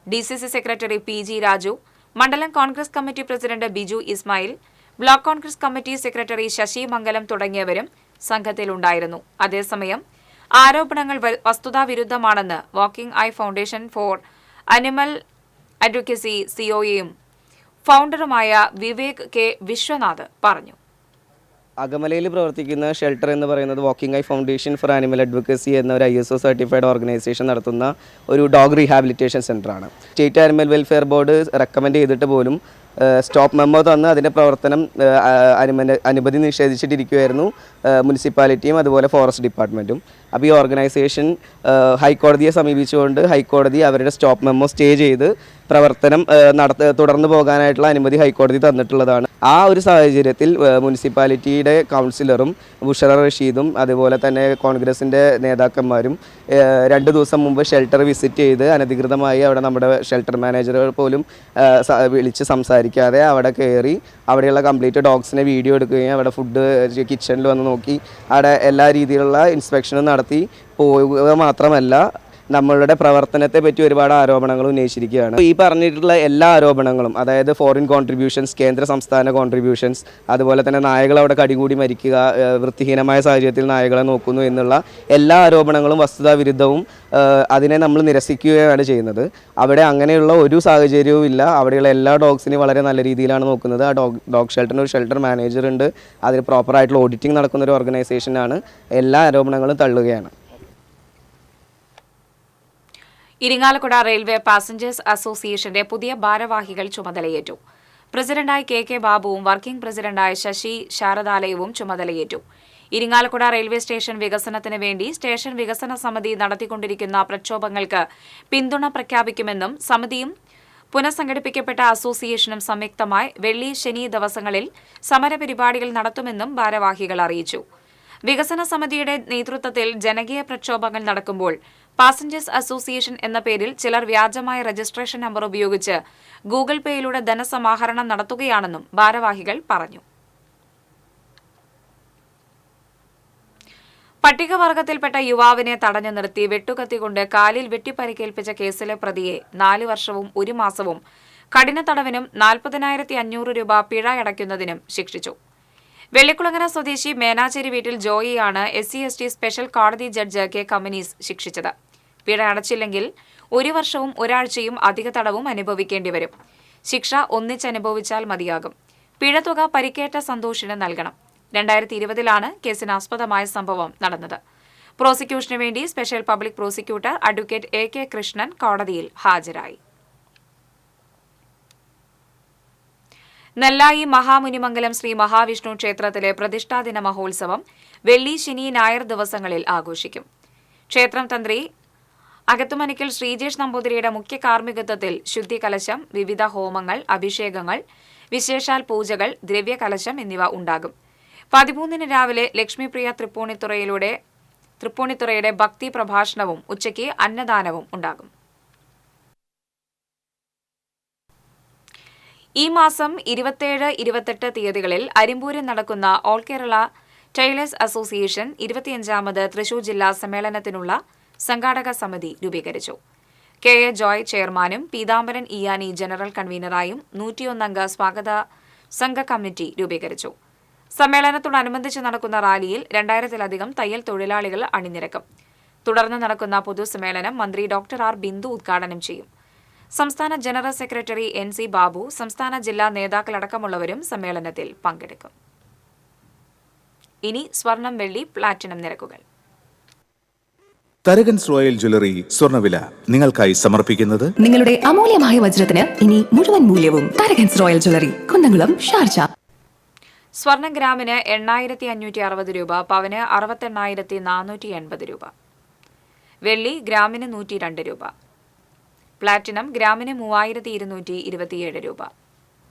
DCC സെക്രട്ടറി PG രാജു, മണ്ഡലം Congress committee president Biju Ismail, block Congress committee secretary Sasi Mangalam തുടങ്ങിയവരും സംഘത്തിലുണ്ടായിരുന്നു. അതേസമയം ആരോപണങ്ങൾ വസ്തുതാവിരുദ്ധമാണെന്ന് walking eye foundation for animal advocacy COAയും ഫൗണ്ടറുമായ വിവേക് K വിശ്വനാഥ് പറഞ്ഞു. അകമലയിൽ പ്രവർത്തിക്കുന്ന ഷെൽട്ടർ എന്ന് പറയുന്നത് walking eye foundation for animal advocacy എന്ന ഒരു ISO സർട്ടിഫൈഡ് ഓർഗനൈസേഷൻ നടത്തുന്ന ഒരു ഡോഗ് റീഹാബിലിറ്റേഷൻ സെൻ്ററാണ്. State animal welfare board recommend ചെയ്തിട്ട് പോലും സ്റ്റോപ്പ് മെമ്മോ തന്ന് അതിൻ്റെ പ്രവർത്തനം അനുമതി നിഷേധിച്ചിട്ടിരിക്കുകയായിരുന്നു മുനിസിപ്പാലിറ്റിയും അതുപോലെ ഫോറസ്റ്റ് ഡിപ്പാർട്ട്മെൻറ്റും. അപ്പോൾ ഈ ഓർഗനൈസേഷൻ ഹൈക്കോടതിയെ സമീപിച്ചുകൊണ്ട് ഹൈക്കോടതി അവരുടെ സ്റ്റോപ്പ് മെമ്മോ സ്റ്റേ ചെയ്ത് പ്രവർത്തനം തുടർന്നു പോകാനായിട്ടുള്ള അനുമതി ഹൈക്കോടതി തന്നിട്ടുള്ളതാണ്. ആ ഒരു സാഹചര്യത്തിൽ മുനിസിപ്പാലിറ്റിയുടെ കൗൺസിലറും ബുഷറ റഷീദും അതുപോലെ തന്നെ കോൺഗ്രസിൻ്റെ നേതാക്കന്മാരും 2 ദിവസം മുമ്പ് ഷെൽട്ടർ വിസിറ്റ് ചെയ്ത് അനധികൃതമായി അവിടെ നമ്മുടെ ഷെൽട്ടർ മാനേജറുകൾ പോലും വിളിച്ച് സംസാരിക്കാതെ അവിടെ കയറി അവിടെയുള്ള കംപ്ലീറ്റ് ഡോഗ്സിനെ വീഡിയോ എടുക്കുകയും അവിടെ ഫുഡ് കിച്ചണിൽ വന്ന് നോക്കി അവിടെ എല്ലാ രീതിയിലുള്ള ഇൻസ്പെക്ഷനും നടത്തി പോകുക മാത്രമല്ല നമ്മളുടെ പ്രവർത്തനത്തെ പറ്റി ഒരുപാട് ആരോപണങ്ങൾ ഉന്നയിച്ചിരിക്കുകയാണ്. ഈ പറഞ്ഞിട്ടുള്ള എല്ലാ ആരോപണങ്ങളും, അതായത് ഫോറിൻ കോൺട്രിബ്യൂഷൻസ്, കേന്ദ്ര സംസ്ഥാന കോൺട്രിബ്യൂഷൻസ്, അതുപോലെ തന്നെ നായകൾ അവിടെ കടികൂടി മരിക്കുക, വൃത്തിഹീനമായ സാഹചര്യത്തിൽ നായകളെ നോക്കുന്നു എന്നുള്ള എല്ലാ ആരോപണങ്ങളും വസ്തുതാവിരുദ്ധവും അതിനെ നമ്മൾ നിരസിക്കുകയാണ് ചെയ്യുന്നത്. അവിടെ അങ്ങനെയുള്ള ഒരു സാഹചര്യവും ഇല്ല. അവിടെയുള്ള എല്ലാ ഡോഗ്സിനെയും വളരെ നല്ല രീതിയിലാണ് നോക്കുന്നത്. ആ ഡോഗ് ഷെൽട്ടറിന് ഒരു ഷെൽട്ടർ മാനേജർ ഉണ്ട്. അതിന് പ്രോപ്പറായിട്ടുള്ള ഓഡിറ്റിംഗ് നടക്കുന്ന ഒരു ഓർഗനൈസേഷനാണ്. എല്ലാ ആരോപണങ്ങളും തള്ളുകയാണ്. ഇരിങ്ങാലക്കുട റെയിൽവേ പാസഞ്ചേഴ്സ് അസോസിയേഷന്റെ പുതിയ ഭാരവാഹികൾ ചുമതലയേറ്റു. പ്രസിഡന്റായി KK ബാബുവും വർക്കിംഗ് പ്രസിഡന്റായി ശശി ശാരദാലയവും ചുമതലയേറ്റു. ഇരിങ്ങാലക്കുട റെയിൽവേ സ്റ്റേഷൻ വികസനത്തിന് വേണ്ടി സ്റ്റേഷൻ വികസന സമിതി നടത്തിക്കൊണ്ടിരിക്കുന്ന പ്രക്ഷോഭങ്ങൾക്ക് പിന്തുണ പ്രഖ്യാപിക്കുമെന്നും സമിതിയും പുനഃസംഘടിപ്പിക്കപ്പെട്ട അസോസിയേഷനും സംയുക്തമായി വെള്ളി, ശനി ദിവസങ്ങളിൽ സമരപരിപാടികൾ നടത്തുമെന്നും ഭാരവാഹികൾ അറിയിച്ചു. വികസന സമിതിയുടെ നേതൃത്വത്തിൽ ജനകീയ പ്രക്ഷോഭങ്ങൾ നടക്കുമ്പോൾ പാസഞ്ചേഴ്സ് അസോസിയേഷൻ എന്ന പേരിൽ ചിലർ വ്യാജമായ രജിസ്ട്രേഷൻ നമ്പർ ഉപയോഗിച്ച് ഗൂഗിൾ പേയിലൂടെ ധനസമാഹരണം നടത്തുകയാണെന്നും ഭാരവാഹികൾ പറഞ്ഞു. പട്ടികവർഗത്തിൽപ്പെട്ട യുവാവിനെ തടഞ്ഞു നിർത്തി വെട്ടുകത്തികൊണ്ട് കാലിൽ വെട്ടിപ്പരിക്കേൽപ്പിച്ച കേസിലെ പ്രതിയെ 4 വർഷവും 1 മാസവും കഠിന തടവിനും 40,500 രൂപ പിഴ അടയ്ക്കുന്നതിനും ശിക്ഷിച്ചു. വെള്ളിക്കുളങ്ങര സ്വദേശി മേനാച്ചേരി വീട്ടിൽ ജോയിയാണ് SC/ST സ്പെഷ്യൽ കോടതി ജഡ്ജ് കെ കമ്മിനീസ് ശിക്ഷിച്ചത്. പിഴ അടച്ചില്ലെങ്കിൽ 1 വർഷവും 1 ആഴ്ചയും അധിക തടവും അനുഭവിക്കേണ്ടിവരും. ശിക്ഷ ഒന്നിച്ചനുഭവിച്ചാൽ മതിയാകും. പിഴത്തുക പരിക്കേറ്റ സന്തോഷിന് നൽകണം. 2020-ലാണ് കേസിനാസ്പദമായ സംഭവം നടന്നത്. പ്രോസിക്യൂഷനു വേണ്ടി special public prosecutor advocate AK Krishnan കോടതിയിൽ ഹാജരായി. നെല്ലായി മഹാമുനിമംഗലം ശ്രീ മഹാവിഷ്ണു ക്ഷേത്രത്തിലെ പ്രതിഷ്ഠാദിന മഹോത്സവം വെള്ളി, ശനി, ഞായർ ദിവസങ്ങളിൽ ആഘോഷിക്കും. ക്ഷേത്രം തന്ത്രി അകത്തുമനിക്കൽ ശ്രീജേഷ് നമ്പൂതിരിയുടെ മുഖ്യ കാർമ്മികത്വത്തിൽ ശുദ്ധികലശം, വിവിധ ഹോമങ്ങൾ, അഭിഷേകങ്ങൾ, വിശേഷാൽ പൂജകൾ, ദ്രവ്യകലശം എന്നിവ ഉണ്ടാകും. 13-ന് രാവിലെ ലക്ഷ്മിപ്രിയ തൃപ്പൂണിത്തുറയുടെ ഭക്തി പ്രഭാഷണവും ഉച്ചയ്ക്ക് അന്നദാനവും ഉണ്ടാകും. ഈ മാസം 27, 28 തീയതികളിൽ അരിമ്പൂരിൽ നടക്കുന്ന ഓൾ കേരള ടൈലേഴ്സ് അസോസിയേഷൻ 25ാമത് തൃശൂർ ജില്ലാ സമ്മേളനത്തിനുള്ള സംഘാടക സമിതി രൂപീകരിച്ചു. KA ജോയ് ചെയർമാനും പീതാംബരൻ ഇയാനി ജനറൽ കൺവീനറായും 101-അംഗ സ്വാഗത സംഘ കമ്മിറ്റി രൂപീകരിച്ചു. സമ്മേളനത്തോടനുബന്ധിച്ച് നടക്കുന്ന റാലിയിൽ 2000-ലധികം തയ്യൽ തൊഴിലാളികൾ അണിനിരക്കും. തുടർന്ന് നടക്കുന്ന പൊതുസമ്മേളനം മന്ത്രി ഡോക്ടർ ആർ ബിന്ദു ഉദ്ഘാടനം ചെയ്യും. സംസ്ഥാന ജനറൽ സെക്രട്ടറി NC ബാബു, സംസ്ഥാന ജില്ലാ നേതാക്കളടക്കമുള്ളവരും സമ്മേളനത്തിൽ പങ്കെടുക്കും. ഇനി സ്വർണം, വെള്ളി, പ്ലാറ്റിനം നിരക്കുകൾ. തരകൻസ് റോയൽ ജ്വല്ലറി സ്വർണ്ണവില നിങ്ങൾക്കായി സമർപ്പിക്കുന്നത് നിങ്ങളുടെ അമൂല്യമായ വജ്രത്തിന് ഇനി മുഴുവൻ മൂല്യവും Tharakans royal jewellery, Kunnamkulam, Sharjah. സ്വർണം ഗ്രാമിന് 8,560 രൂപ, പവന് 68,480 രൂപ. വെള്ളി ഗ്രാമിന് 102 രൂപ. പ്ലാറ്റിനം ഗ്രാമിന് 3,227 രൂപ.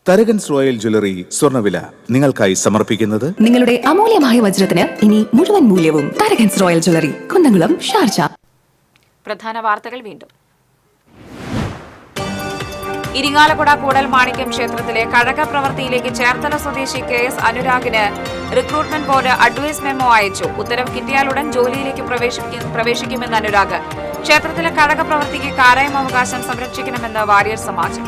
തരകൻസ് റോയൽ ജ്വല്ലറി സ്വർണ്ണവില നിങ്ങൾക്കായി സമർപ്പിക്കുന്നത് നിങ്ങളുടെ അമൂല്യമായ വജ്രത്തിന് ഇനി മുഴുവൻ മൂല്യവും Tharakans royal jewellery, Kunnamkulam, Sharjah. പ്രധാന വാർത്തകൾ വീണ്ടും. ഇരിങ്ങാലക്കുട കൂടൽ മാണിക്യം ക്ഷേത്രത്തിലെ കഴക പ്രവൃത്തിയിലേക്ക് ചേർത്തല സ്വദേശി KS അനുരാഗിന് റിക്രൂട്ട്മെന്റ് ബോർഡ് അഡ്വൈസ് മെമ്മോ അയച്ചു. ഉത്തരവ് കിട്ടിയാലുടൻ ജോലിയിലേക്ക് പ്രവേശിക്കുമെന്ന് അനുരാഗ്. ക്ഷേത്രത്തിലെ കഴക പ്രവൃത്തിക്ക് കാരായം അവകാശം സംരക്ഷിക്കണമെന്ന് വാര്യർ സമാജം.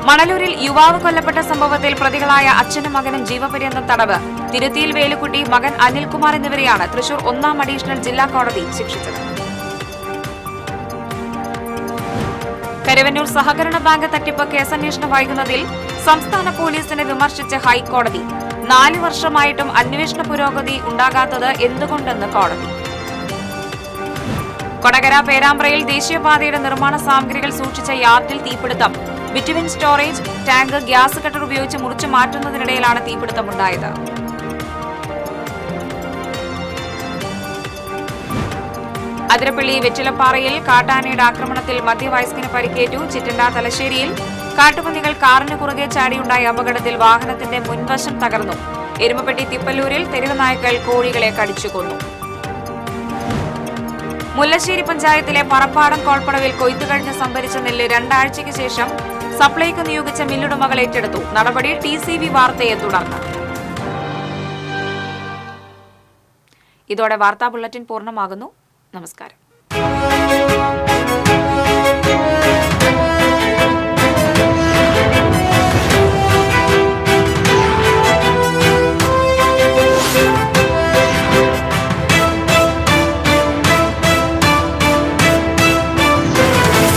മണലൂരിൽ യുവാവ് കൊല്ലപ്പെട്ട സംഭവത്തിൽ പ്രതികളായ അച്ഛനും മകനും ജീവപര്യന്തം തടവ്. തിരുത്തിയിൽ വേലുക്കുട്ടി, മകൻ അനിൽകുമാർ എന്നിവരെയാണ് തൃശൂർ 1-ാം അഡീഷണൽ ജില്ലാ കോടതി ശിക്ഷിച്ചത്. കരുവന്നൂർ സഹകരണ ബാങ്ക് തട്ടിപ്പ് കേസന്വേഷണം വൈകുന്നതിൽ സംസ്ഥാന പോലീസിനെ വിമർശിച്ച് ഹൈക്കോടതി. 4 വർഷമായിട്ടും അന്വേഷണ പുരോഗതി ഉണ്ടാകാത്തത് എന്തുകൊണ്ടെന്ന് കോടതി. കൊടകര പേരാമ്പ്രയിൽ ദേശീയപാതയുടെ നിർമ്മാണ സാമഗ്രികൾ സൂക്ഷിച്ച യാർഡിൽ തീപിടുത്തം. ബിറ്റുവിൻ സ്റ്റോറേജ് ടാങ്ക് ഗ്യാസ് കട്ടർ ഉപയോഗിച്ച് മുറിച്ചു മാറ്റുന്നതിനിടയിലാണ് തീപിടുത്തമുണ്ടായത്. അതിരപ്പള്ളി വെറ്റിലപ്പാറയിൽ കാട്ടാനയുടെ ആക്രമണത്തിൽ മധ്യവയസ്കന് പരിക്കേറ്റു. ചിറ്റണ്ട തലശ്ശേരിയിൽ കാട്ടുപന്നികൾ കാറിന് കുറുകെ ചാടിയുണ്ടായ അപകടത്തിൽ വാഹനത്തിന്റെ മുൻവശം തകർന്നു. എരുമപ്പെട്ടി തിപ്പല്ലൂരിൽ തെരുവ് നായ്ക്കൾ കോഴികളെ കടിച്ചുകൊന്നു. മുല്ലശ്ശേരി പഞ്ചായത്തിലെ പറപ്പാടം കോൾപ്പടവിൽ കൊയ്ത്തു കഴിഞ്ഞ് സംഭരിച്ച നെല്ല് 2 ആഴ്ചയ്ക്ക് ശേഷം സപ്ലൈകോ നിയോഗിച്ച മില്ലുടമകൾ ഏറ്റെടുത്തു. നടപടി TCV വാർത്തയെ തുടർന്ന്. ഇതോടെ വാർത്താ ബുള്ളറ്റിൻ പൂർണ്ണമാകുന്നു. നമസ്കാരം.